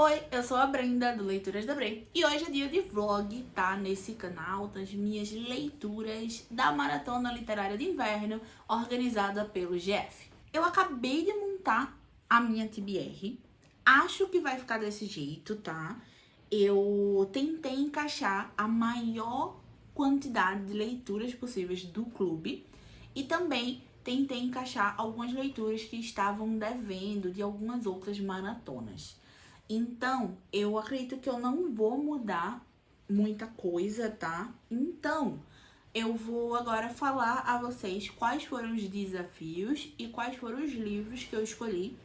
Oi, eu sou a Brenda do Leituras da Bre e hoje é dia de vlog, tá? Nesse canal das minhas leituras da Maratona Literária de Inverno organizada pelo GF. Eu acabei de montar a minha TBR, acho que vai ficar desse jeito, tá? Eu tentei encaixar a maior quantidade de leituras possíveis do clube e também tentei encaixar algumas leituras que estavam devendo de algumas outras maratonas. Então, eu acredito que eu não vou mudar muita coisa, tá? Então, eu vou agora falar a vocês quais foram os desafios e quais foram os livros que eu escolhi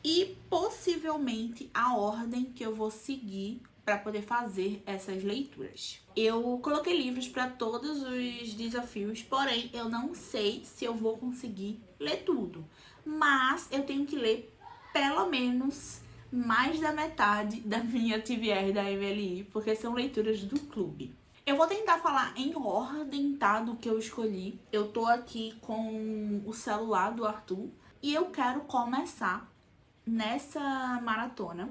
e possivelmente a ordem que eu vou seguir para poder fazer essas leituras. Eu coloquei livros para todos os desafios, porém eu não sei se eu vou conseguir ler tudo, mas eu tenho que ler pelo menos mais da metade da minha TBR da MLI, porque são leituras do clube. Eu vou tentar falar em ordem, tá, do que eu escolhi. Eu tô aqui com o celular do Arthur e eu quero começar nessa maratona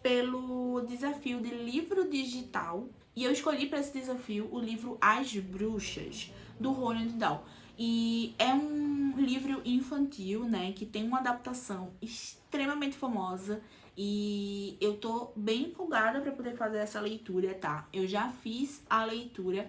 pelo desafio de livro digital. E eu escolhi para esse desafio o livro As Bruxas, do Roald Dahl. E é um livro infantil, né, que tem uma adaptação extremamente famosa. E eu tô bem empolgada para poder fazer essa leitura, tá? Eu já fiz a leitura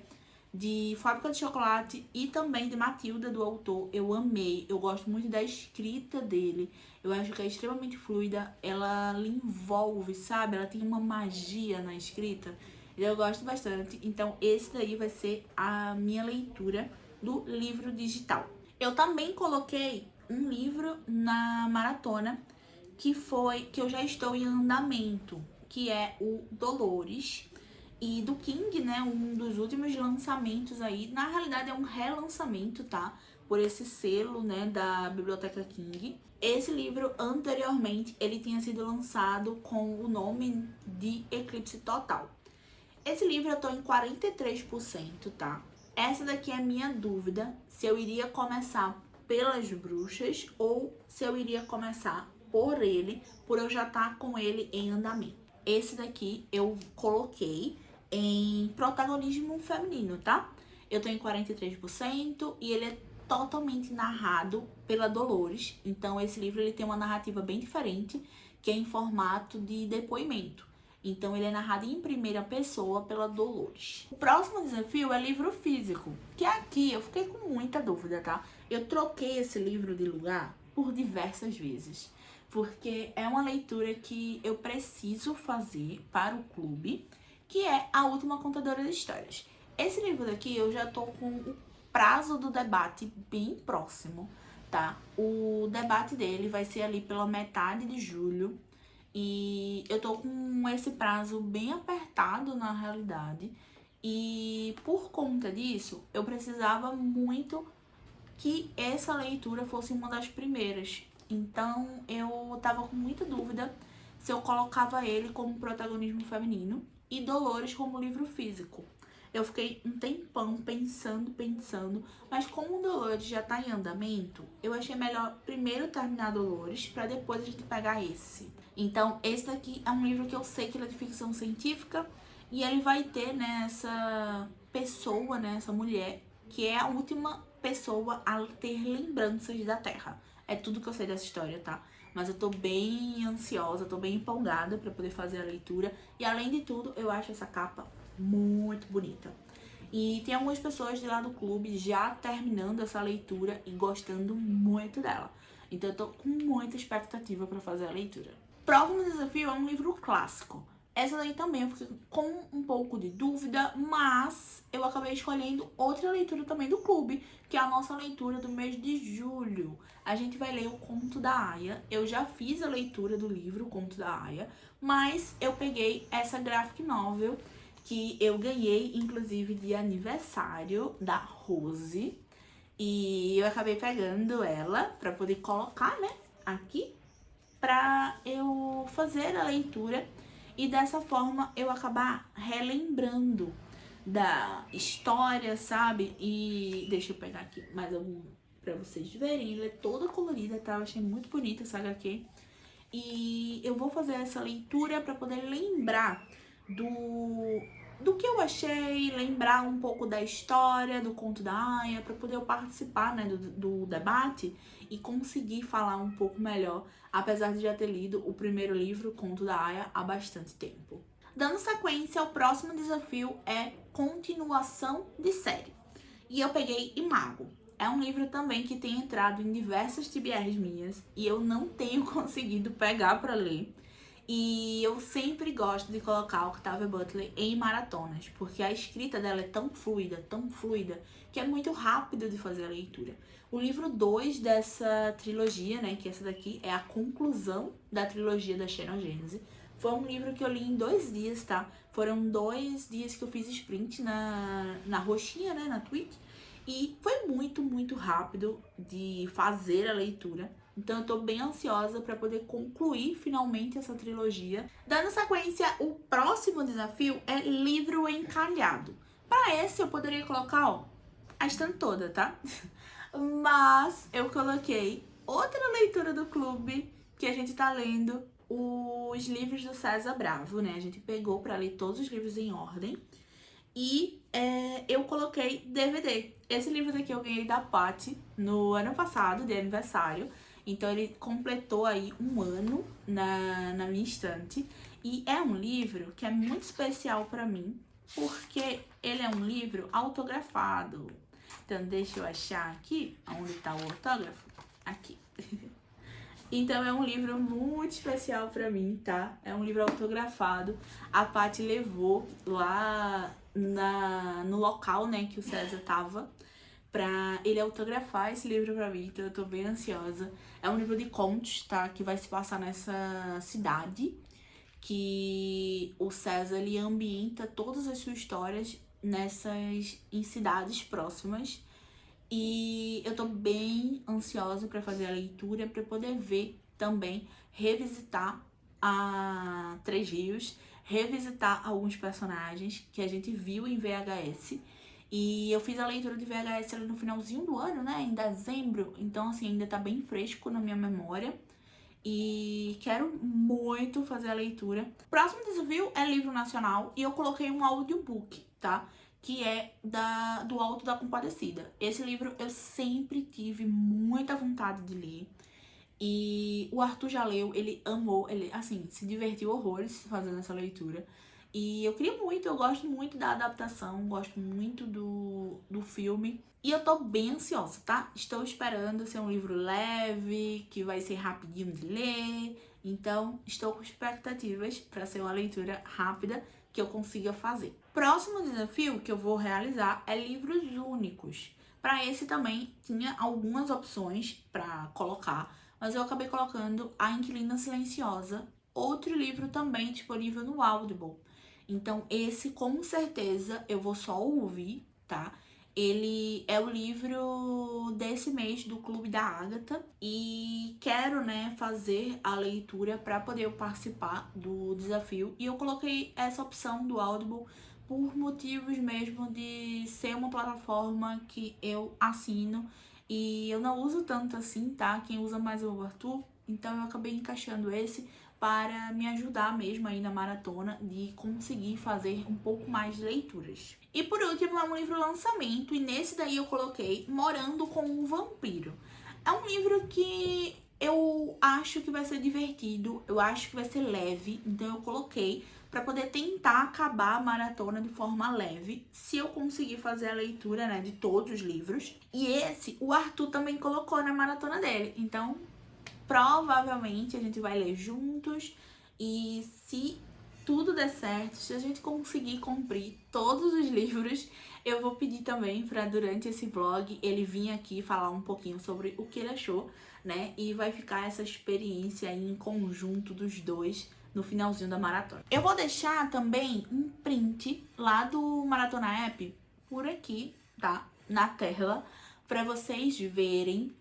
de Fábrica de Chocolate e também de Matilda, do autor. Eu amei, eu gosto muito da escrita dele. Eu acho que é extremamente fluida, ela lhe envolve, sabe? Ela tem uma magia na escrita. Eu gosto bastante. Então esse daí vai ser a minha leitura do livro digital. Eu também coloquei um livro na maratona que eu já estou em andamento, que é o Dolores, e do King, né, um dos últimos lançamentos aí. Na realidade é um relançamento, tá? Por esse selo, né, da Biblioteca King. Esse livro, anteriormente, ele tinha sido lançado com o nome de Eclipse Total. Esse livro eu tô em 43%, tá? Essa daqui é a minha dúvida, se eu iria começar pelas bruxas ou se eu iria começar por ele, por eu já estar com ele em andamento. Esse daqui eu coloquei em protagonismo feminino, tá? Eu tô em 43% e ele é totalmente narrado pela Dolores. Então esse livro ele tem uma narrativa bem diferente, que é em formato de depoimento. Então ele é narrado em primeira pessoa pela Dolores. O próximo desafio é livro físico, que aqui eu fiquei com muita dúvida, tá? Eu troquei esse livro de lugar por diversas vezes, porque é uma leitura que eu preciso fazer para o clube, que é A Última Contadora de Histórias. Esse livro daqui eu já tô com o prazo do debate bem próximo, tá? O debate dele vai ser ali pela metade de julho e eu tô com esse prazo bem apertado na realidade. E por conta disso, eu precisava muito que essa leitura fosse uma das primeiras. Então eu tava com muita dúvida se eu colocava ele como protagonismo feminino e Dolores como livro físico. Eu fiquei um tempão pensando, mas como o Dolores já tá em andamento, eu achei melhor primeiro terminar Dolores pra depois a gente pegar esse. Então esse daqui é um livro que eu sei que ele é de ficção científica e ele vai ter, né, essa pessoa, né, essa mulher, que é a última pessoa a ter lembranças da Terra. É tudo que eu sei dessa história, tá? Mas eu tô bem ansiosa, tô bem empolgada pra poder fazer a leitura. E além de tudo, eu acho essa capa muito bonita. E tem algumas pessoas de lá do clube já terminando essa leitura e gostando muito dela. Então eu tô com muita expectativa pra fazer a leitura. Próximo desafio é um livro clássico. Essa daí também eu fiquei com um pouco de dúvida, mas eu acabei escolhendo outra leitura também do clube, que é a nossa leitura do mês de julho. A gente vai ler o Conto da Aya. Eu já fiz a leitura do livro O Conto da Aya, mas eu peguei essa graphic novel que eu ganhei, inclusive, de aniversário da Rose. E eu acabei pegando ela pra poder colocar, né, aqui, pra eu fazer a leitura e dessa forma eu acabar relembrando da história, sabe? E deixa eu pegar aqui mais algum pra vocês verem. Ela é toda colorida, tá? Eu achei muito bonita essa HQ. E eu vou fazer essa leitura para poder lembrar do que eu achei, lembrar um pouco da história do Conto da Aia, para poder eu participar, né, do debate e conseguir falar um pouco melhor, apesar de já ter lido o primeiro livro, Conto da Aia, há bastante tempo. Dando sequência, o próximo desafio é continuação de série. E eu peguei Imago. É um livro também que tem entrado em diversas TBRs minhas e eu não tenho conseguido pegar para ler. E eu sempre gosto de colocar a Octavia Butler em maratonas, porque a escrita dela é tão fluida, que é muito rápido de fazer a leitura. O livro 2 dessa trilogia, né, que essa daqui é a conclusão da trilogia da Xenogênese, foi um livro que eu li em 2 dias, tá? Foram 2 dias que eu fiz sprint na roxinha, né, na Twitch, e foi muito rápido de fazer a leitura. Então eu tô bem ansiosa para poder concluir finalmente essa trilogia. Dando sequência, o próximo desafio é livro encalhado. Para esse eu poderia colocar, ó, a estante toda, tá? Mas eu coloquei outra leitura do clube que a gente tá lendo, os livros do César Bravo, né? A gente pegou para ler todos os livros em ordem. E eu coloquei DVD. Esse livro daqui eu ganhei da Paty no ano passado, de aniversário. Então ele completou aí um ano na minha estante. E é um livro que é muito especial pra mim, porque ele é um livro autografado. Então deixa eu achar aqui, onde tá o autógrafo. Aqui. Então é um livro muito especial pra mim, tá? É um livro autografado. A Paty levou lá no local, né, que o César tava, pra ele autografar esse livro pra mim, então eu tô bem ansiosa. É um livro de contos, tá? Que vai se passar nessa cidade, que o César, ele ambienta todas as suas histórias em cidades próximas. E eu tô bem ansiosa pra fazer a leitura, pra poder ver também, revisitar a Três Rios, revisitar alguns personagens que a gente viu em VHS. E eu fiz a leitura de VHS ali no finalzinho do ano, né, em dezembro, então assim, ainda tá bem fresco na minha memória. E quero muito fazer a leitura. Próximo desafio é livro nacional e eu coloquei um audiobook, tá? Que é do Alto da Compadecida. Esse livro eu sempre tive muita vontade de ler. E o Arthur já leu, ele amou, ele, assim, se divertiu horrores fazendo essa leitura. E eu queria muito, eu gosto muito da adaptação, gosto muito do filme. E eu tô bem ansiosa, tá? Estou esperando ser um livro leve, que vai ser rapidinho de ler. Então, estou com expectativas para ser uma leitura rápida que eu consiga fazer. Próximo desafio que eu vou realizar é livros únicos. Para esse também tinha algumas opções para colocar, mas eu acabei colocando A Inquilina Silenciosa, outro livro também disponível no Audible. Então esse com certeza eu vou só ouvir, tá? Ele é o livro desse mês do Clube da Ágata e quero, né, fazer a leitura para poder eu participar do desafio. E eu coloquei essa opção do Audible por motivos mesmo de ser uma plataforma que eu assino e eu não uso tanto assim, tá? Quem usa mais é o Arthur, então eu acabei encaixando esse para me ajudar mesmo aí na maratona de conseguir fazer um pouco mais de leituras. E por último é um livro lançamento e nesse daí eu coloquei Morando com um Vampiro. É um livro que eu acho que vai ser divertido, eu acho que vai ser leve, então eu coloquei para poder tentar acabar a maratona de forma leve, se eu conseguir fazer a leitura, né, de todos os livros. E esse, o Arthur também colocou na maratona dele, então provavelmente a gente vai ler juntos e se tudo der certo, se a gente conseguir cumprir todos os livros, eu vou pedir também para durante esse vlog ele vir aqui falar um pouquinho sobre o que ele achou, né? E vai ficar essa experiência aí em conjunto dos dois no finalzinho da maratona. Eu vou deixar também um print lá do Maratona App por aqui, tá? Na tela, para vocês verem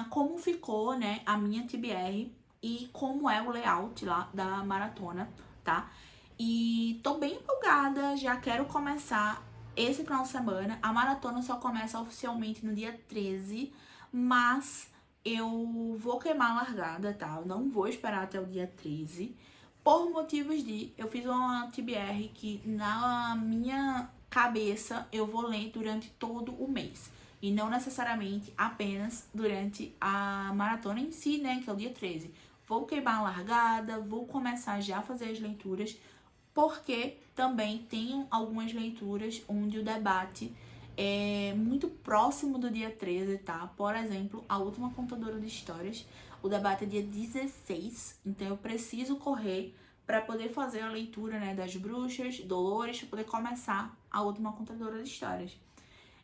como ficou, né, a minha TBR e como é o layout lá da maratona, tá? E tô bem empolgada, já quero começar esse final de semana. A maratona só começa oficialmente no dia 13, mas eu vou queimar a largada, tá? Eu não vou esperar até o dia 13, por motivos de... Eu fiz uma TBR que na minha cabeça eu vou ler durante todo o mês. E não necessariamente apenas durante a maratona em si, né? Que é o dia 13. Vou queimar a largada, vou começar já a fazer as leituras, porque também tenho algumas leituras onde o debate é muito próximo do dia 13, tá? Por exemplo, a última contadora de histórias, o debate é dia 16, então eu preciso correr para poder fazer a leitura, né, das bruxas, Dolores, para poder começar a última contadora de histórias.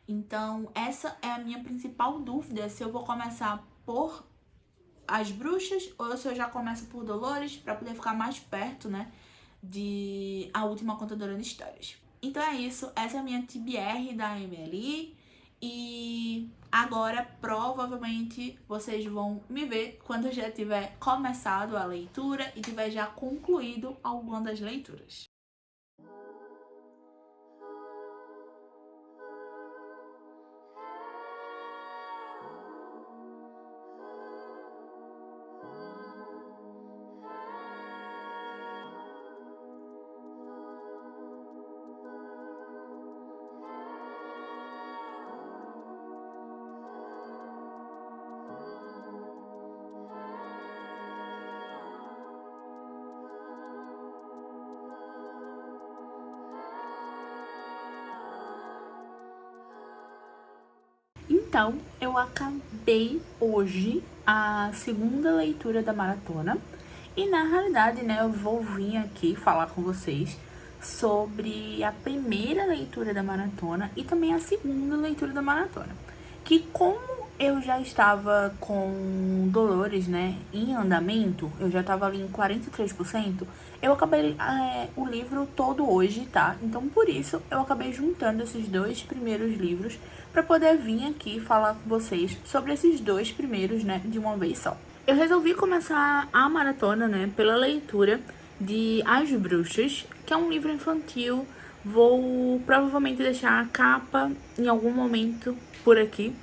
Então, essa é a minha principal dúvida, se eu vou começar por as bruxas ou se eu já começo por Dolores, para poder ficar mais perto, né, de a última contadora de histórias. Então é isso, essa é a minha TBR da MLI e agora provavelmente vocês vão me ver quando eu já tiver começado a leitura e tiver já concluído alguma das leituras. Então, eu acabei hoje a segunda leitura da maratona e na realidade, né, eu vou vir aqui falar com vocês sobre a primeira leitura da maratona e também a segunda leitura da maratona. Que como eu já estava com Dolores, né, em andamento, eu já estava ali em 43%, eu acabei o livro todo hoje, tá? Então, por isso, eu acabei juntando esses dois primeiros livros para poder vir aqui falar com vocês sobre esses dois primeiros, né, de uma vez só. Eu resolvi começar a maratona, né, pela leitura de As Bruxas, que é um livro infantil. Vou provavelmente deixar a capa em algum momento por aqui.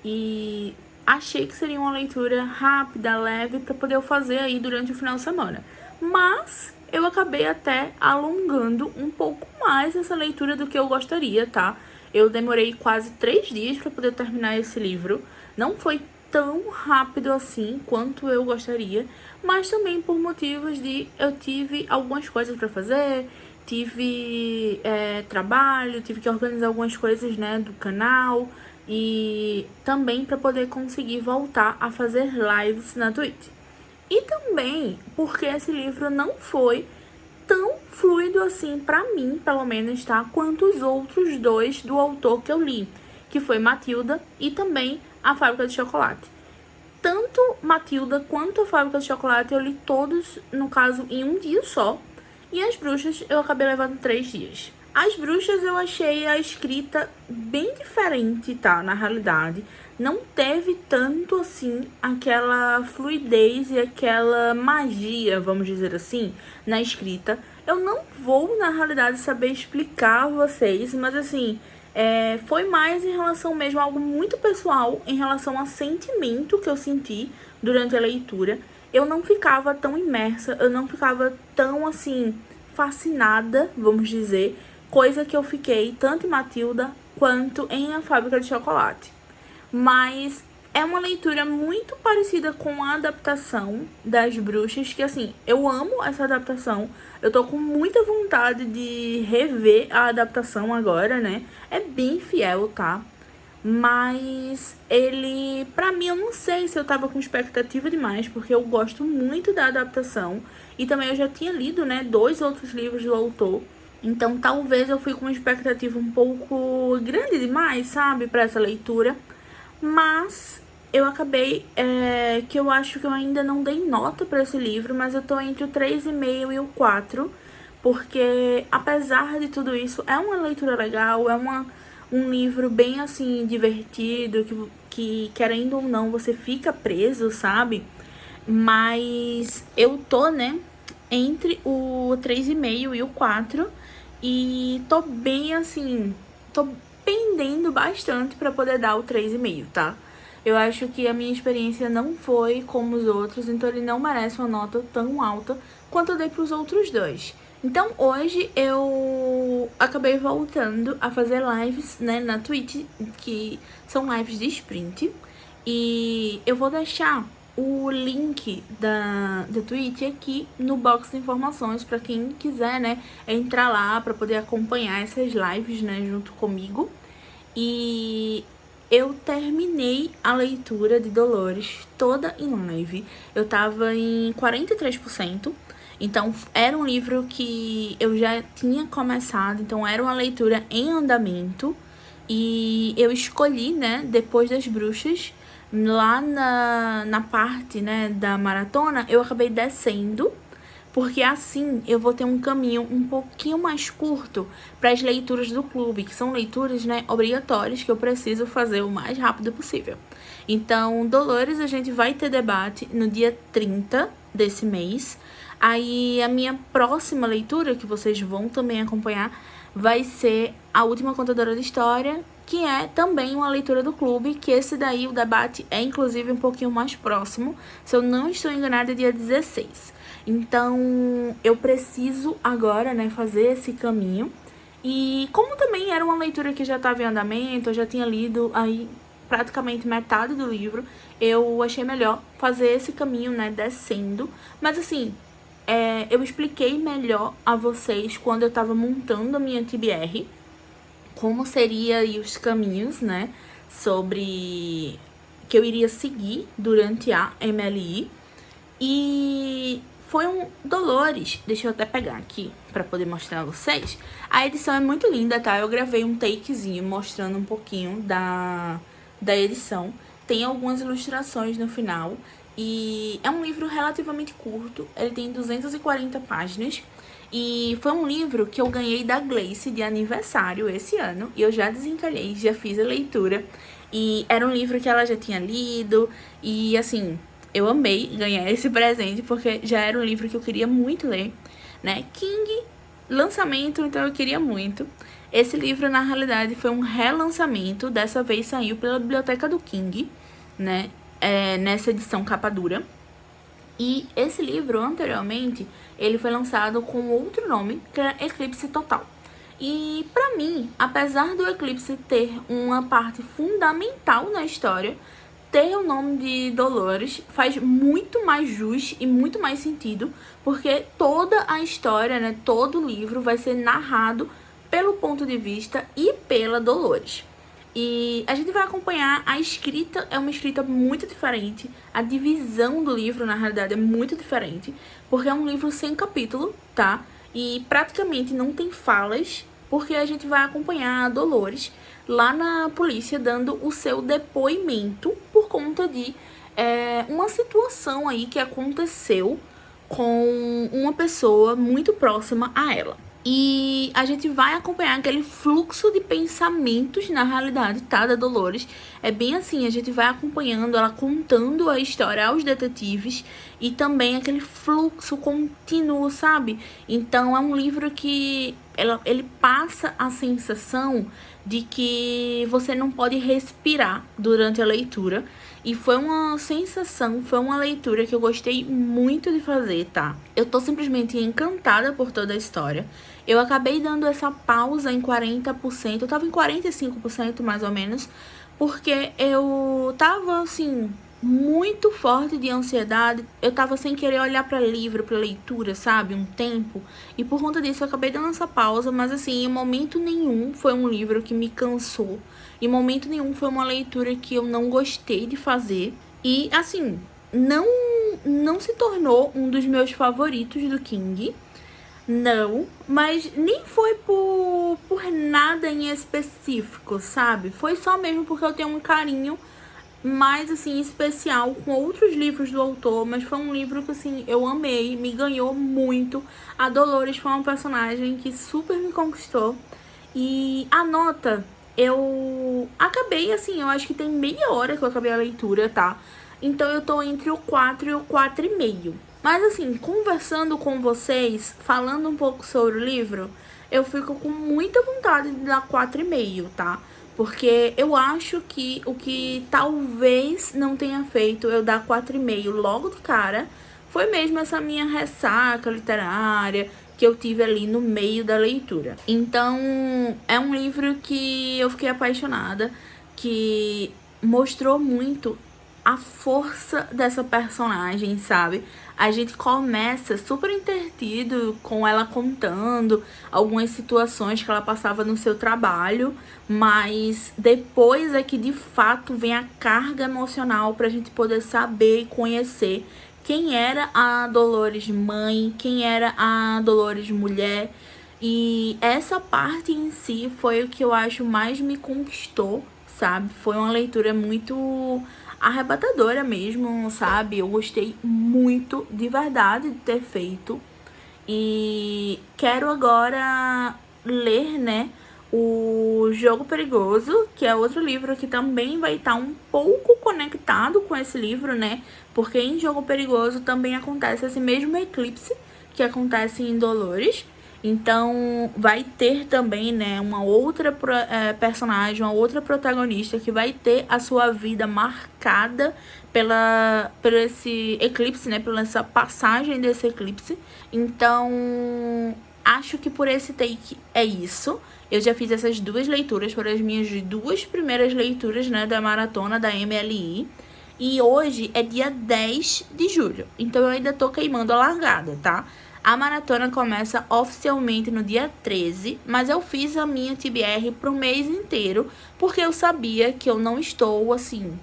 E achei que seria uma leitura rápida, leve, para poder eu fazer aí durante o final de semana. Mas eu acabei até alongando um pouco mais essa leitura do que eu gostaria, tá? Eu demorei quase 3 dias para poder terminar esse livro. Não foi tão rápido assim quanto eu gostaria, mas também por motivos de eu tive algumas coisas para fazer, tive trabalho, tive que organizar algumas coisas, né, do canal e também para poder conseguir voltar a fazer lives na Twitch. E também porque esse livro não foi tão fluido assim pra mim, pelo menos, tá? Quanto os outros dois do autor que eu li, que foi Matilda e também A Fábrica de Chocolate. Tanto Matilda quanto A Fábrica de Chocolate eu li todos, no caso, em um dia só. E As Bruxas eu acabei levando 3 dias. As Bruxas eu achei a escrita bem diferente, tá? Na realidade, não teve tanto assim aquela fluidez e aquela magia, vamos dizer assim, na escrita. Eu não vou, na realidade, saber explicar a vocês, mas assim, foi mais em relação mesmo a algo muito pessoal, em relação a sentimento que eu senti durante a leitura. Eu não ficava tão imersa, eu não ficava tão assim fascinada, vamos dizer, coisa que eu fiquei tanto em Matilda quanto em A Fábrica de Chocolate. Mas é uma leitura muito parecida com a adaptação das Bruxas, que assim, eu amo essa adaptação. Eu tô com muita vontade de rever a adaptação agora, né? É bem fiel, tá? Mas ele, pra mim, eu não sei se eu tava com expectativa demais, porque eu gosto muito da adaptação. E também eu já tinha lido, né, 2 outros livros do autor. Então talvez eu fui com uma expectativa um pouco grande demais, sabe, pra essa leitura. Mas eu acabei, que eu acho que eu ainda não dei nota pra esse livro, mas eu tô entre o 3,5 e o 4. Porque apesar de tudo isso, é uma leitura legal, é um livro bem assim, divertido, que querendo ou não, você fica preso, sabe? Mas eu tô, né, entre o 3,5 e o 4. E tô bem assim, tô pendendo bastante pra poder dar o 3,5, tá? Eu acho que a minha experiência não foi como os outros, então ele não merece uma nota tão alta quanto eu dei para os outros dois. Então hoje eu acabei voltando a fazer lives, né, na Twitch, que são lives de sprint. E eu vou deixar o link da Twitch aqui no box de informações para quem quiser, né, entrar lá para poder acompanhar essas lives, né, junto comigo. E eu terminei a leitura de Dolores toda em live. Eu tava em 43%. Então, era um livro que eu já tinha começado. Então, era uma leitura em andamento. E eu escolhi, né, depois das bruxas, lá na parte, né, da maratona, eu acabei descendo, porque assim eu vou ter um caminho um pouquinho mais curto para as leituras do clube, que são leituras, né, obrigatórias que eu preciso fazer o mais rápido possível. Então, Dolores, a gente vai ter debate no dia 30 desse mês. Aí a minha próxima leitura, que vocês vão também acompanhar, vai ser A Última Contadora de História, que é também uma leitura do clube, que esse daí, o debate, é inclusive um pouquinho mais próximo. Se eu não estou enganada, é dia 16. Então, eu preciso agora, né, fazer esse caminho. E como também era uma leitura que já estava em andamento, eu já tinha lido aí praticamente metade do livro, eu achei melhor fazer esse caminho, né, descendo. Mas assim, eu expliquei melhor a vocês quando eu estava montando a minha TBR, como seria aí os caminhos, né, sobre que eu iria seguir durante a MLI. E foi um Dolores, deixa eu até pegar aqui pra poder mostrar a vocês. A edição é muito linda, tá? Eu gravei um takezinho mostrando um pouquinho da edição. Tem algumas ilustrações no final. E é um livro relativamente curto, ele tem 240 páginas. E foi um livro que eu ganhei da Gleice de aniversário esse ano. E eu já desencalhei, já fiz a leitura. E era um livro que ela já tinha lido. E assim, eu amei ganhar esse presente, porque já era um livro que eu queria muito ler, né? King, lançamento, então eu queria muito. Esse livro, na realidade, foi um relançamento. Dessa vez saiu pela Biblioteca do King, né? Nessa edição capa dura. E esse livro, anteriormente, ele foi lançado com outro nome, que é Eclipse Total. E pra mim, apesar do Eclipse ter uma parte fundamental na história, ter o nome de Dolores faz muito mais jus e muito mais sentido, porque toda a história, né, todo o livro vai ser narrado pelo ponto de vista e pela Dolores. E a gente vai acompanhar a escrita, é uma escrita muito diferente, a divisão do livro, na realidade, é muito diferente, porque é um livro sem capítulo, tá? E praticamente não tem falas, porque a gente vai acompanhar a Dolores lá na polícia dando o seu depoimento por conta de uma situação aí que aconteceu com uma pessoa muito próxima a ela. E a gente vai acompanhar aquele fluxo de pensamentos, na realidade, tá, da Dolores. É bem assim, a gente vai acompanhando ela contando a história aos detetives e também aquele fluxo contínuo, sabe? Então é um livro que ele passa a sensação de que você não pode respirar durante a leitura. E foi uma sensação, foi uma leitura que eu gostei muito de fazer, tá? Eu tô simplesmente encantada por toda a história. Eu acabei dando essa pausa em 40%, eu tava em 45% mais ou menos, porque eu tava, assim, muito forte de ansiedade. Eu tava sem querer olhar pra livro, pra leitura, sabe? Um tempo. E por conta disso eu acabei dando essa pausa, mas assim, em momento nenhum foi um livro que me cansou. Em momento nenhum foi uma leitura que eu não gostei de fazer. E assim, não se tornou um dos meus favoritos do King. Não, mas nem foi por nada em específico, sabe? Foi só mesmo porque eu tenho um carinho mais, assim, especial com outros livros do autor, mas foi um livro que, assim, eu amei, me ganhou muito. A Dolores foi uma personagem que super me conquistou. E a nota, eu acabei, assim, eu acho que tem meia hora que eu acabei a leitura, tá? Então eu tô entre o 4 e o 4,5. Mas assim, conversando com vocês, falando um pouco sobre o livro, eu fico com muita vontade de dar 4,5, tá? Porque eu acho que o que talvez não tenha feito eu dar 4,5 logo de cara foi mesmo essa minha ressaca literária que eu tive ali no meio da leitura. Então, é um livro que eu fiquei apaixonada, que mostrou muito a força dessa personagem, sabe? A gente começa super entretido com ela contando algumas situações que ela passava no seu trabalho, mas depois é que de fato vem a carga emocional pra gente poder saber e conhecer quem era a Dolores mãe, quem era a Dolores mulher. E essa parte em si foi o que eu acho mais me conquistou, sabe? Foi uma leitura muito arrebatadora mesmo, sabe? Eu gostei muito de verdade de ter feito. E quero agora ler, né, o Jogo Perigoso, que é outro livro que também vai estar um pouco conectado com esse livro, né? Porque em Jogo Perigoso também acontece esse mesmo eclipse que acontece em Dolores. Então vai ter também, né, uma outra personagem, uma outra protagonista que vai ter a sua vida marcada por esse eclipse, né, pela essa passagem desse eclipse. Então, acho que por esse take é isso. Eu já fiz essas duas leituras, foram as minhas duas primeiras leituras, né, da maratona da MLI. E hoje é dia 10 de julho, então eu ainda tô queimando a largada, tá? A maratona começa oficialmente no dia 13, mas eu fiz a minha TBR pro mês inteiro, porque eu sabia que eu não estou, assim,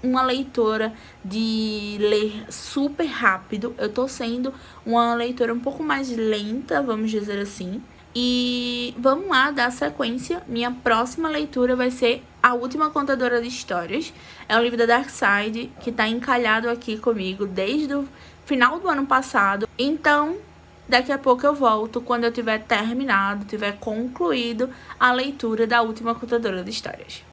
uma leitora de ler super rápido. Eu tô sendo uma leitora um pouco mais lenta, vamos dizer assim. E vamos lá dar sequência. Minha próxima leitura vai ser A Última Contadora de Histórias. É um livro da Darkside que tá encalhado aqui comigo desde o final do ano passado. Então, daqui a pouco eu volto quando eu tiver terminado, tiver concluído a leitura da Última Contadora de Histórias.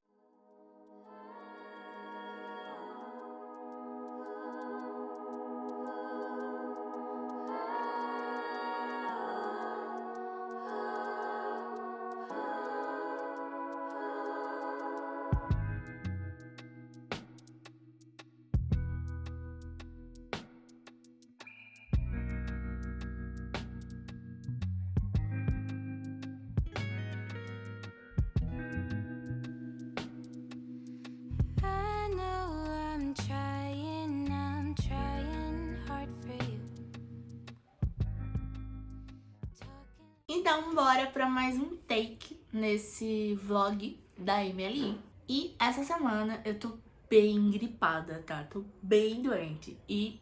Então, bora pra mais um take nesse vlog da MLI. E essa semana eu tô bem gripada, tá? Tô bem doente. E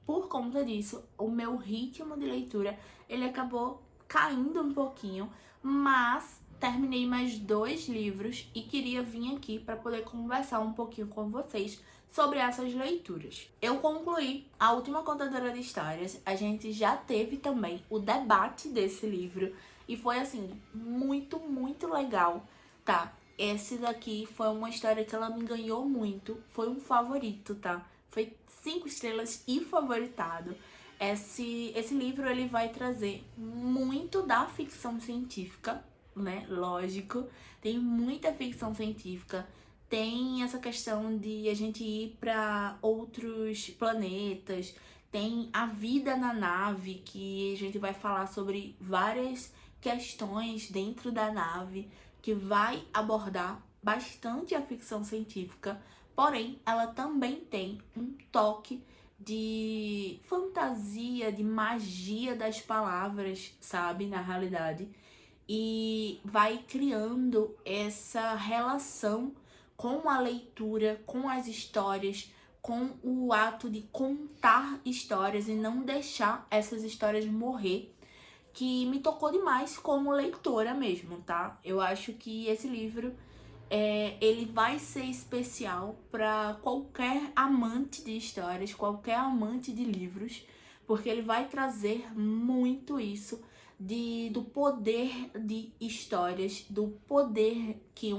por conta disso, o meu ritmo de leitura, ele acabou caindo um pouquinho. Mas terminei mais 2 livros e queria vir aqui pra poder conversar um pouquinho com vocês sobre essas leituras. Eu concluí A Última Contadora de Histórias, a gente já teve também o debate desse livro e foi assim, muito, muito legal, tá? Esse daqui foi uma história que ela me ganhou muito, foi um favorito, tá? Foi 5 estrelas e favoritado. Esse livro ele vai trazer muito da ficção científica, né? Lógico, tem muita ficção científica. Tem essa questão de a gente ir para outros planetas, tem a vida na nave, que a gente vai falar sobre várias questões dentro da nave, que vai abordar bastante a ficção científica, porém ela também tem um toque de fantasia, de magia das palavras, sabe, na realidade, e vai criando essa relação com a leitura, com as histórias, com o ato de contar histórias e não deixar essas histórias morrer, que me tocou demais como leitora mesmo, tá? Eu acho que esse livro, ele vai ser especial para qualquer amante de histórias, qualquer amante de livros, porque ele vai trazer muito isso do poder de histórias, do poder que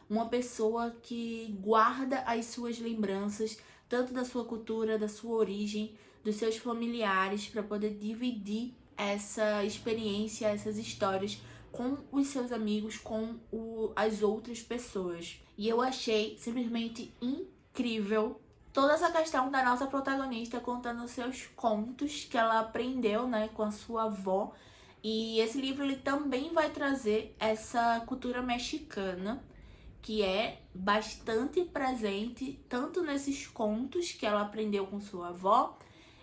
uma pessoa que guarda as suas lembranças, tanto da sua cultura, da sua origem, dos seus familiares, para poder dividir essa experiência, essas histórias com os seus amigos, com as outras pessoas. E eu achei simplesmente incrível toda essa questão da nossa protagonista contando seus contos que ela aprendeu, né, com a sua avó. E esse livro ele também vai trazer essa cultura mexicana que é bastante presente tanto nesses contos que ela aprendeu com sua avó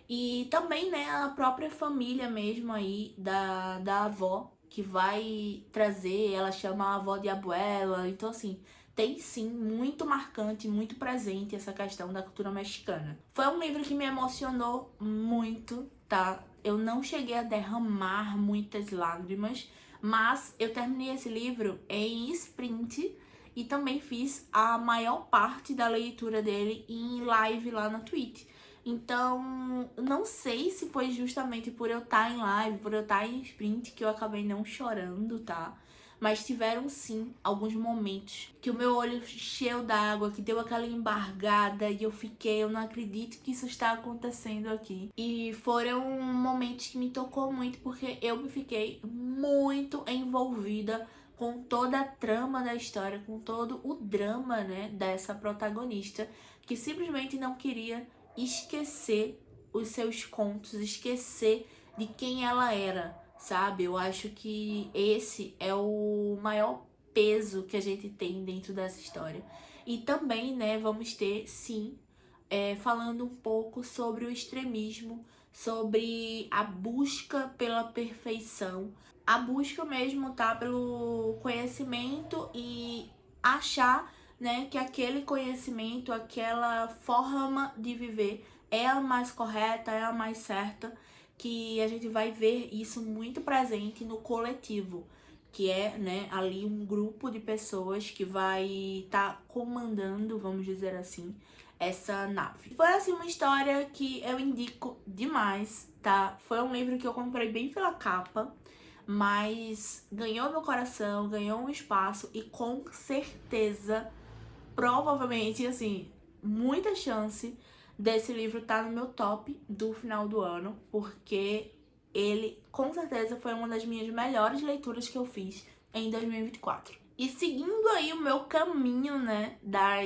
e também, né, a própria família mesmo aí da avó que vai trazer, ela chama a avó de abuela, então assim, tem sim muito marcante, muito presente essa questão da cultura mexicana. Foi um livro que me emocionou muito, tá? Eu não cheguei a derramar muitas lágrimas, mas eu terminei esse livro em sprint e também fiz a maior parte da leitura dele em live lá na Twitch. Então, não sei se foi justamente por eu estar em live, por eu estar em sprint, que eu acabei não chorando, tá? Mas tiveram sim alguns momentos que o meu olho encheu d'água, que deu aquela embargada e eu não acredito que isso está acontecendo aqui. E foram momentos que me tocou muito porque eu me fiquei muito envolvida com toda a trama da história, com todo o drama, né, dessa protagonista, que simplesmente não queria esquecer os seus contos, esquecer de quem ela era, sabe? Eu acho que esse é o maior peso que a gente tem dentro dessa história. E também, né, vamos ter, sim, falando um pouco sobre o extremismo, sobre a busca pela perfeição, a busca mesmo, tá, pelo conhecimento e achar, né, que aquele conhecimento, aquela forma de viver é a mais correta, é a mais certa, que a gente vai ver isso muito presente no coletivo, que é, né, ali um grupo de pessoas que vai estar comandando, vamos dizer assim, essa nave. Foi assim uma história que eu indico demais, tá? Foi um livro que eu comprei bem pela capa, mas ganhou meu coração, ganhou um espaço e com certeza, provavelmente, assim, muita chance desse livro tá no meu top do final do ano, porque ele com certeza foi uma das minhas melhores leituras que eu fiz em 2024. E seguindo aí o meu caminho, né, da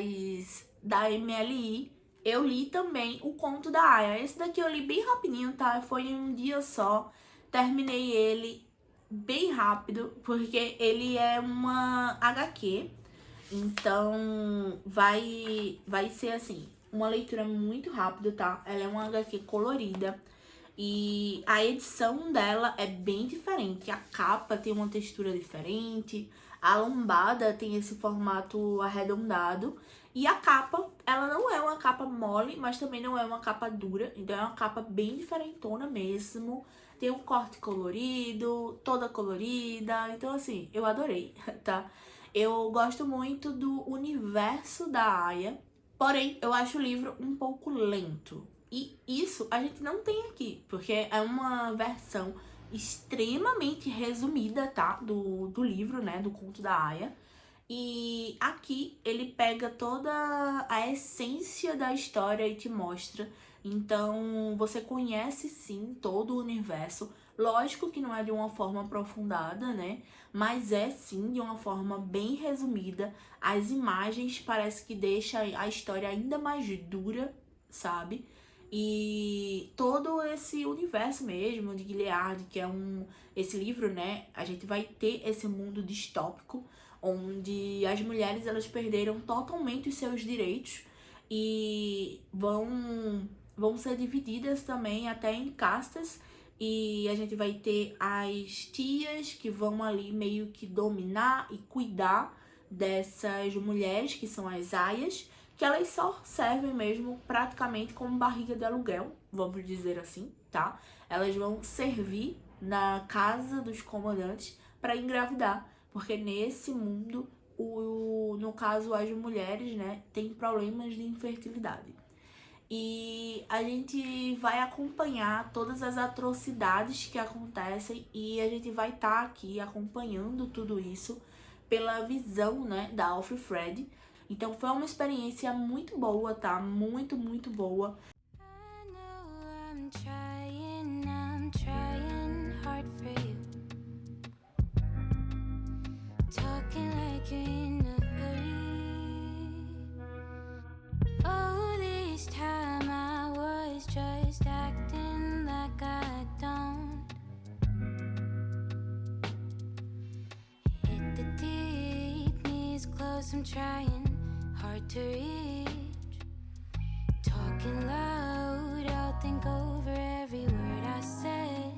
MLI, eu li também o Conto da Aya. Esse daqui eu li bem rapidinho, tá? Foi em um dia só. Terminei ele bem rápido, porque ele é uma HQ. Então, vai ser assim, uma leitura muito rápida, tá? Ela é uma HQ colorida e a edição dela é bem diferente. A capa tem uma textura diferente, a lombada tem esse formato arredondado e a capa, ela não é uma capa mole, mas também não é uma capa dura. Então é uma capa bem diferentona mesmo. Tem um corte colorido, toda colorida. Então assim, eu adorei, tá? Eu gosto muito do universo da Aya, porém eu acho o livro um pouco lento. E isso a gente não tem aqui, porque é uma versão extremamente resumida, tá? Do livro, né? Do Conto da Aya. E aqui ele pega toda a essência da história e te mostra. Então você conhece sim todo o universo. Lógico que não é de uma forma aprofundada, né? Mas é sim de uma forma bem resumida. As imagens parece que deixa a história ainda mais dura, sabe? E todo esse universo mesmo de Gilead, que é esse livro, né? A gente vai ter esse mundo distópico onde as mulheres elas perderam totalmente os seus direitos e vão ser divididas também até em castas. E a gente vai ter as tias que vão ali meio que dominar e cuidar dessas mulheres, que são as aias, que elas só servem mesmo praticamente como barriga de aluguel, vamos dizer assim, tá? Elas vão servir na casa dos comandantes para engravidar, porque nesse mundo, no caso, as mulheres, né, têm problemas de infertilidade. E a gente vai acompanhar todas as atrocidades que acontecem e a gente vai estar aqui acompanhando tudo isso pela visão, né, da Alfred. Então foi uma experiência muito boa, tá? Muito, muito boa. talking like you're in a hurry. Oh, this time I was just acting like I don't. Hit the deep, knees close, I'm trying hard to reach. Talking loud, I'll think over every word I said.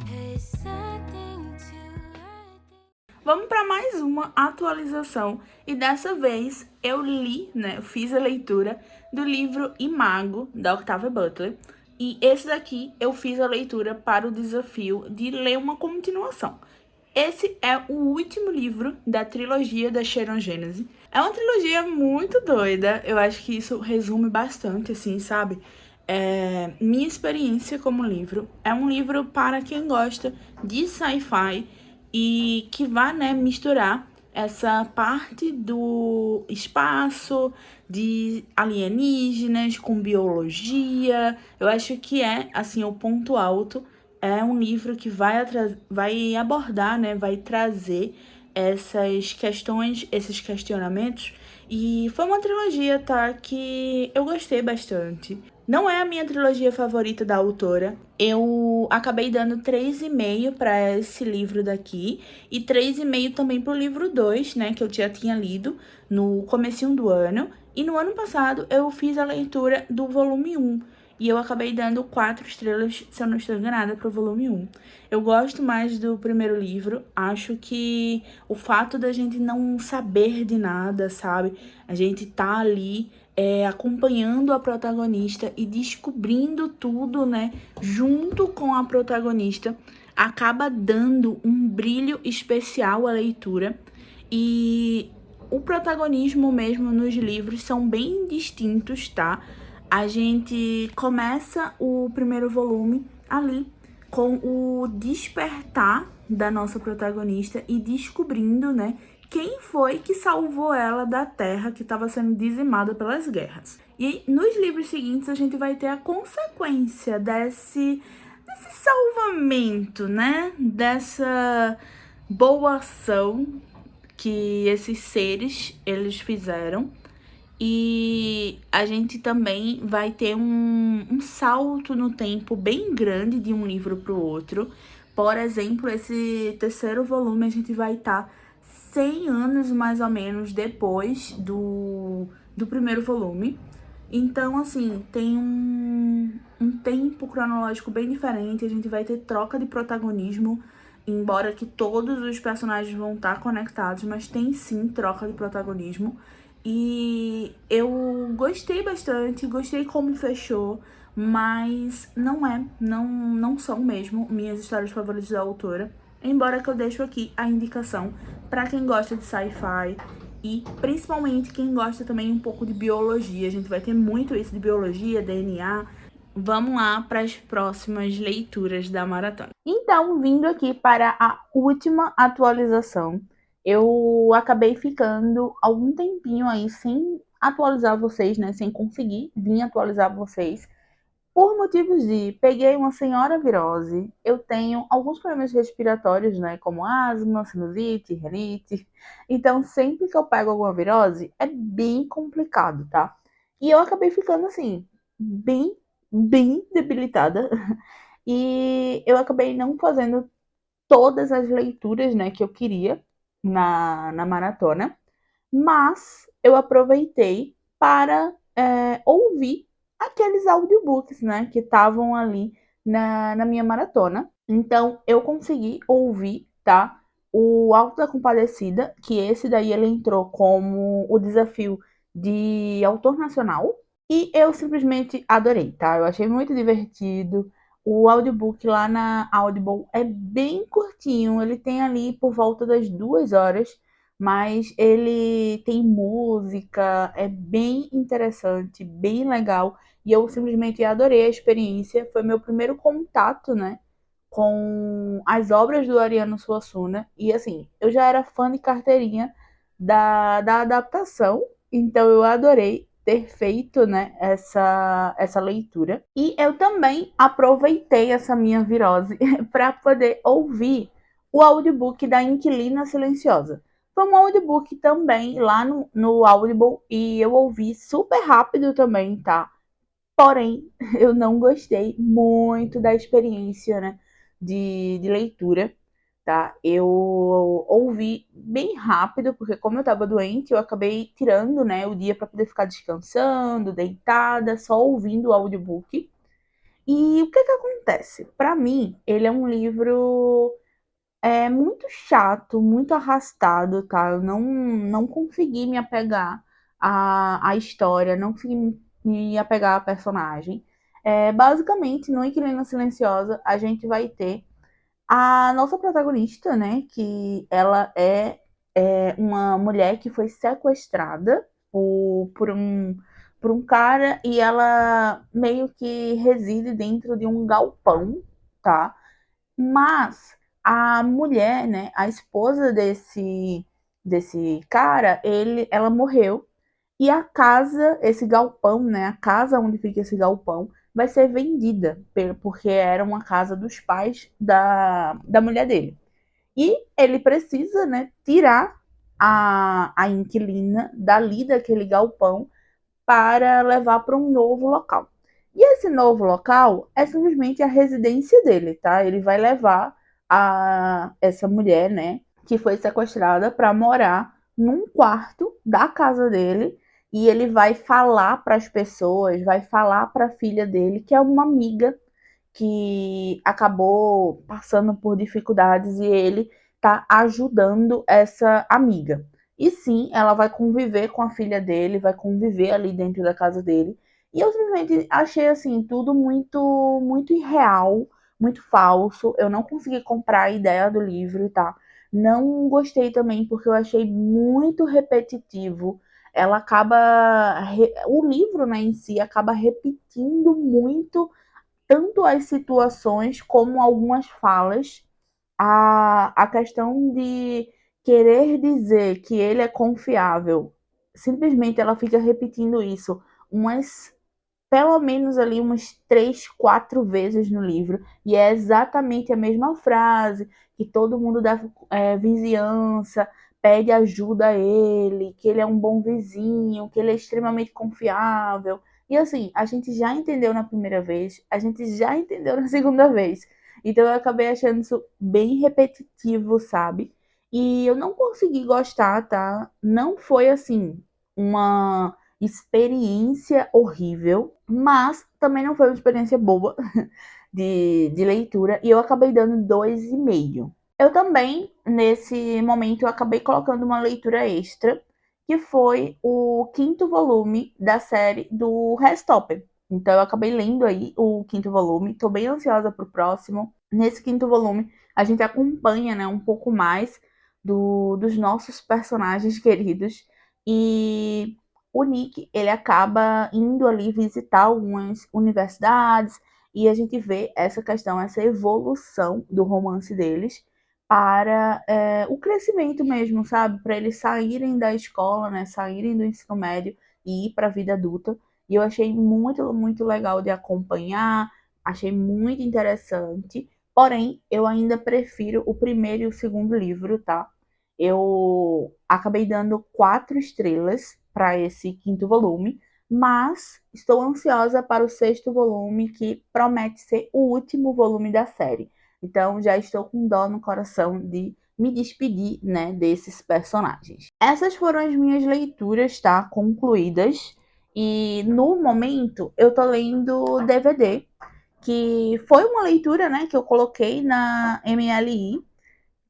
'Cause I think too, I think. Vamos para mais uma atualização e dessa vez eu li, né, eu fiz a leitura do livro Imago, da Octavia Butler, e esse daqui eu fiz a leitura para o desafio de ler uma continuação. Esse é o último livro da trilogia da Xerogênese. É uma trilogia muito doida, eu acho que isso resume bastante, assim, sabe? Minha experiência como livro. É um livro para quem gosta de sci-fi e que vai, né, misturar essa parte do espaço, de alienígenas com biologia. Eu acho que é, assim, o ponto alto. É um livro que vai abordar, né, vai trazer essas questões, esses questionamentos. E foi uma trilogia, tá, que eu gostei bastante. Não é a minha trilogia favorita da autora. Eu acabei dando 3,5 para esse livro daqui e 3,5 também pro livro 2, né, que eu já tinha lido no comecinho do ano. E no ano passado eu fiz a leitura do volume 1. E eu acabei dando 4 estrelas, se eu não estou enganada, pro volume 1. Eu gosto mais do primeiro livro. Acho que o fato da gente não saber de nada, sabe? A gente tá ali acompanhando a protagonista e descobrindo tudo, né? Junto com a protagonista. Acaba dando um brilho especial à leitura. E o protagonismo mesmo nos livros são bem distintos, tá? A gente começa o primeiro volume ali com o despertar da nossa protagonista e descobrindo, né, quem foi que salvou ela da terra que estava sendo dizimada pelas guerras. E nos livros seguintes a gente vai ter a consequência desse salvamento, né, dessa boa ação que esses seres eles fizeram. E a gente também vai ter um salto no tempo bem grande de um livro para o outro. Por exemplo, esse terceiro volume a gente vai estar 100 anos mais ou menos depois do primeiro volume. Então, assim, tem um tempo cronológico bem diferente. A gente vai ter troca de protagonismo, embora que todos os personagens vão estar conectados, mas tem sim troca de protagonismo. E eu gostei bastante, gostei como fechou, mas não são mesmo minhas histórias favoritas da autora. Embora que eu deixo aqui a indicação para quem gosta de sci-fi e principalmente quem gosta também um pouco de biologia. A gente vai ter muito isso de biologia, DNA. Vamos lá para as próximas leituras da maratona. Então, vindo aqui para a última atualização, eu acabei ficando algum tempinho aí sem atualizar vocês, né? Sem conseguir vir atualizar vocês. Por motivos de peguei uma senhora virose, eu tenho alguns problemas respiratórios, né? Como asma, sinusite, rinite. Então, sempre que eu pego alguma virose, é bem complicado, tá? E eu acabei ficando assim, bem debilitada. E eu acabei não fazendo todas as leituras, né, que eu queria na maratona, mas eu aproveitei para ouvir aqueles audiobooks, né, que estavam ali na minha maratona. Então, eu consegui ouvir, tá, o Auto da Compadecida, que esse daí ele entrou como o desafio de autor nacional, e eu simplesmente adorei, tá? Eu achei muito divertido. O audiobook lá na Audible é bem curtinho, ele tem ali por volta das 2 horas, mas ele tem música, é bem interessante, bem legal, e eu simplesmente adorei a experiência. Foi meu primeiro contato, né, com as obras do Ariano Suassuna, e assim, eu já era fã de carteirinha da adaptação, então eu adorei ter feito, né, essa leitura. E eu também aproveitei essa minha virose para poder ouvir o audiobook da Inquilina Silenciosa. Foi um audiobook também lá no Audible e eu ouvi super rápido também, tá? Porém, eu não gostei muito da experiência, né, de leitura, tá? Eu ouvi bem rápido, porque como eu tava doente, eu acabei tirando, né, o dia para poder ficar descansando, deitada, só ouvindo o audiobook. E o que que acontece? Para mim, ele é um livro muito chato, muito arrastado, tá? Eu não consegui me apegar à história, não consegui me apegar à personagem. Basicamente, no Inquilina Silenciosa, a gente vai ter a nossa protagonista, né? Que ela é uma mulher que foi sequestrada por um cara e ela meio que reside dentro de um galpão, tá? Mas a mulher, né, a esposa desse cara, ela morreu e a casa, esse galpão, né, a casa onde fica esse galpão, vai ser vendida porque era uma casa dos pais da mulher dele. E ele precisa, né, tirar a inquilina dali daquele galpão para levar para um novo local. E esse novo local é simplesmente a residência dele, tá? Ele vai levar essa mulher, né, que foi sequestrada para morar num quarto da casa dele e ele vai falar para as pessoas, vai falar para a filha dele, que é uma amiga que acabou passando por dificuldades e ele tá ajudando essa amiga. E sim, ela vai conviver com a filha dele, vai conviver ali dentro da casa dele. E eu simplesmente achei assim tudo muito irreal, muito falso. Eu não consegui comprar a ideia do livro, tá? Não gostei também porque eu achei muito repetitivo. Ela acaba o livro, né, em si acaba repetindo muito tanto as situações como algumas falas. A questão de querer dizer que ele é confiável, simplesmente ela fica repetindo isso umas, pelo menos ali umas 3, 4 vezes no livro, e é exatamente a mesma frase, que todo mundo da vizinhança pede ajuda a ele, que ele é um bom vizinho, que ele é extremamente confiável. E assim, a gente já entendeu na primeira vez, a gente já entendeu na segunda vez. Então eu acabei achando isso bem repetitivo, sabe? E eu não consegui gostar, tá? Não foi assim uma experiência horrível, mas também não foi uma experiência boa de leitura e eu acabei dando 2,5. Eu também, nesse momento, eu acabei colocando uma leitura extra, que foi o quinto volume da série do Restopper. Então eu acabei lendo aí o quinto volume, tô bem ansiosa pro próximo. Nesse quinto volume, a gente acompanha, né, um pouco mais dos nossos personagens queridos e o Nick, ele acaba indo ali visitar algumas universidades e a gente vê essa questão, essa evolução do romance deles para o crescimento mesmo, sabe? Para eles saírem da escola, né? Saírem do ensino médio e ir para a vida adulta. E eu achei muito legal de acompanhar, achei muito interessante. Porém, eu ainda prefiro o primeiro e o segundo livro, tá? Eu acabei dando 4 estrelas para esse quinto volume, mas estou ansiosa para o sexto volume, que promete ser o último volume da série. Então já estou com dó no coração de me despedir, né, desses personagens. Essas foram as minhas leituras, tá? Concluídas. E no momento eu tô lendo DVD, que foi uma leitura, né, que eu coloquei na MLI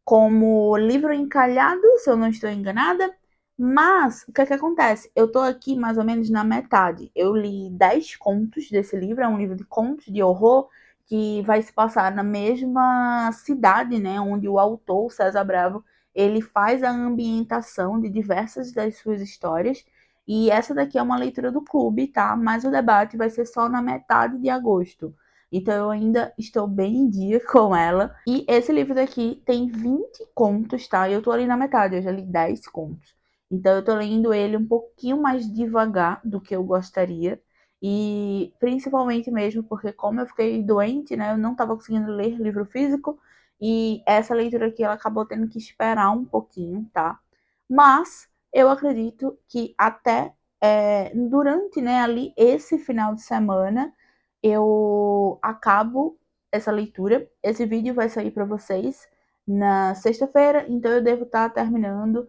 como livro encalhado, se eu não estou enganada. Mas o que é que acontece? Eu tô aqui mais ou menos na metade. Eu li 10 contos desse livro, é um livro de contos de horror que vai se passar na mesma cidade, né, onde o autor, César Bravo, ele faz a ambientação de diversas das suas histórias. E essa daqui é uma leitura do clube, tá? Mas o debate vai ser só na metade de agosto. Então eu ainda estou bem em dia com ela. E esse livro daqui tem 20 contos, tá? Eu tô ali na metade, eu já li 10 contos. Então eu tô lendo ele um pouquinho mais devagar do que eu gostaria. E principalmente mesmo porque como eu fiquei doente, né? Eu não tava conseguindo ler livro físico. e essa leitura aqui ela acabou tendo que esperar um pouquinho, tá? Mas eu acredito que até durante, né, ali esse final de semana eu acabo essa leitura. Esse vídeo vai sair para vocês na sexta-feira, então eu devo estar terminando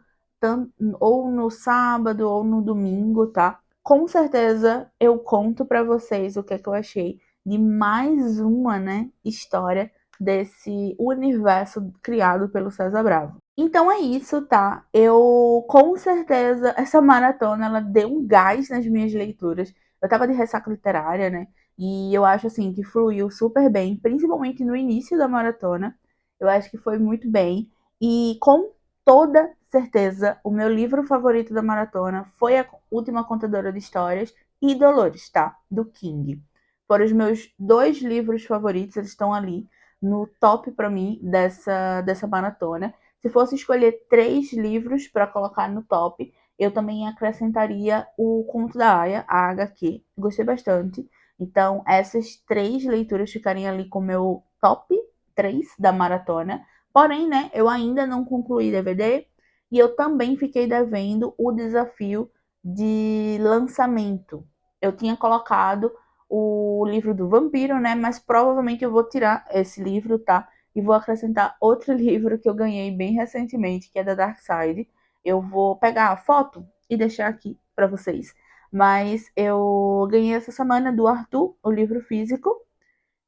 ou no sábado ou no domingo, tá? Com certeza eu conto para vocês o que é que eu achei de mais uma, né, história desse universo criado pelo César Bravo. Então é isso, tá? Eu, com certeza, essa maratona, ela deu um gás nas minhas leituras. Eu tava de ressaca literária, né? E eu acho, assim, que fluiu super bem, principalmente no início da maratona. Eu acho que foi muito bem. E com toda certeza, o meu livro favorito da maratona foi A Última Contadora de Histórias e Dolores, tá? Do King. Foram os meus 2 livros favoritos, eles estão ali no top pra mim dessa maratona. Se fosse escolher 3 livros para colocar no top, eu também acrescentaria o Conto da Aia, a HQ. Gostei bastante. Então, essas 3 leituras ficariam ali com o meu top 3 da maratona. Porém, né, eu ainda não concluí DVD e eu também fiquei devendo o desafio de lançamento. Eu tinha colocado o livro do vampiro, né, mas provavelmente eu vou tirar esse livro, tá? E vou acrescentar outro livro que eu ganhei bem recentemente, que é da Dark Side. Eu vou pegar a foto e deixar aqui para vocês. Mas eu ganhei essa semana do Arthur, o livro físico,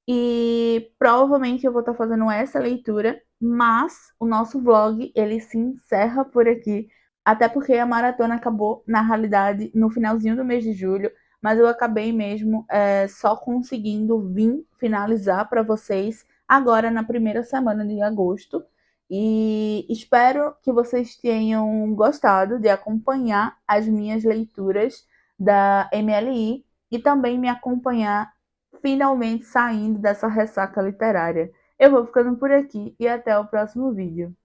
e provavelmente eu vou estar fazendo essa leitura, mas o nosso vlog ele se encerra por aqui, até porque a maratona acabou na realidade no finalzinho do mês de julho, mas eu acabei mesmo só conseguindo vir finalizar para vocês agora na primeira semana de agosto. E espero que vocês tenham gostado de acompanhar as minhas leituras da MLI e também me acompanhar finalmente saindo dessa ressaca literária. Eu vou ficando por aqui e até o próximo vídeo.